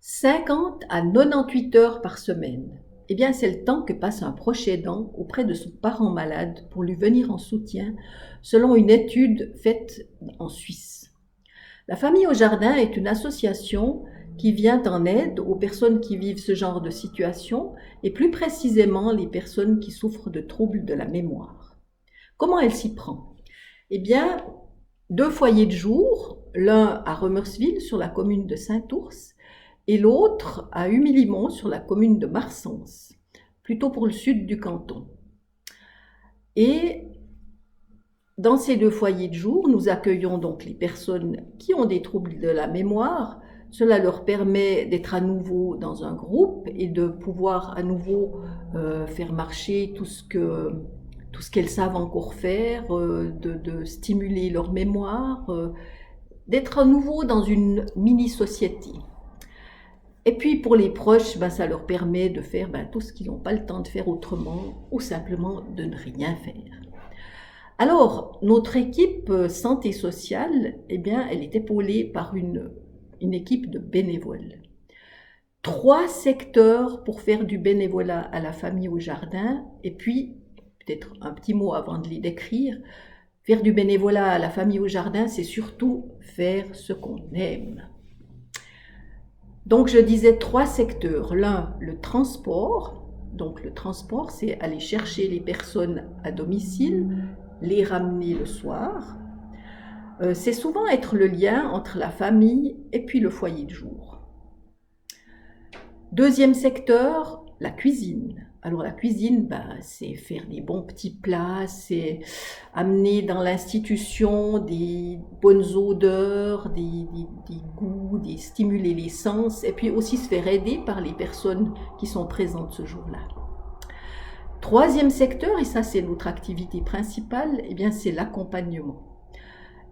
50 à 98 heures par semaine. Eh bien, c'est le temps que passe un proche aidant auprès de son parent malade pour lui venir en soutien, selon une étude faite en Suisse. La Famille au Jardin est une association qui vient en aide aux personnes qui vivent ce genre de situation et plus précisément les personnes qui souffrent de troubles de la mémoire. Comment elle s'y prend? Eh bien, 2 foyers de jour, l'un à Remersville sur la commune de Saint-Ours et l'autre à Humilimont sur la commune de Marsens, plutôt pour le sud du canton. Et dans ces 2 foyers de jour, nous accueillons donc les personnes qui ont des troubles de la mémoire. Cela leur permet d'être à nouveau dans un groupe et de pouvoir à nouveau faire marcher tout ce qu'elles savent encore faire, de stimuler leur mémoire, d'être à nouveau dans une mini-société. Et puis pour les proches, ça leur permet de faire tout ce qu'ils n'ont pas le temps de faire autrement ou simplement de ne rien faire. Alors, notre équipe santé sociale, elle est épaulée par une équipe de bénévoles. 3 secteurs pour faire du bénévolat à la Famille au Jardin, et puis, peut-être un petit mot avant de les décrire, faire du bénévolat à la Famille au Jardin, c'est surtout faire ce qu'on aime. Donc je disais 3 secteurs. L'un, le transport. Donc le transport, c'est aller chercher les personnes à domicile, les ramener le soir. C'est souvent être le lien entre la famille et puis le foyer de jour. Deuxième secteur, la cuisine. Alors la cuisine, c'est faire des bons petits plats, c'est amener dans l'institution des bonnes odeurs, des goûts, stimuler les sens, et puis aussi se faire aider par les personnes qui sont présentes ce jour-là. Troisième secteur, et ça c'est notre activité principale, c'est l'accompagnement.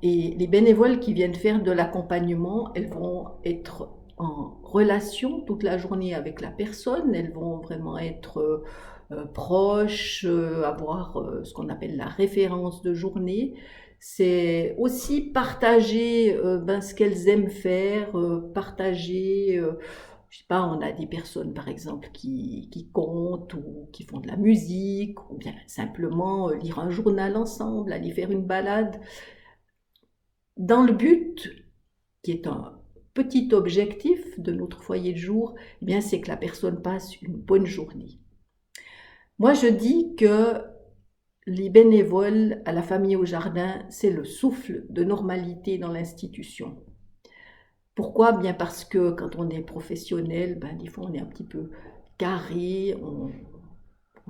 Et les bénévoles qui viennent faire de l'accompagnement, elles vont être en relation toute la journée avec la personne, elles vont vraiment être proches, avoir ce qu'on appelle la référence de journée. C'est aussi partager ce qu'elles aiment faire, partager, je sais pas, on a des personnes par exemple qui comptent ou qui font de la musique, ou bien simplement lire un journal ensemble, aller faire une balade, dans le but qui est un petit objectif de notre foyer de jour, c'est que la personne passe une bonne journée. Moi, je dis que les bénévoles à la Famille au Jardin, c'est le souffle de normalité dans l'institution. Pourquoi? Bien parce que quand on est professionnel, des fois on est un petit peu carré, on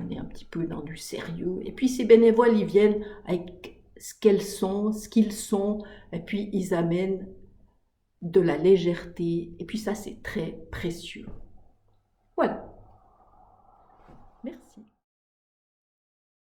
est un petit peu dans du sérieux. Et puis ces bénévoles, ils viennent avec ce qu'elles sont, ce qu'ils sont, et puis ils amènent de la légèreté, et puis ça c'est très précieux.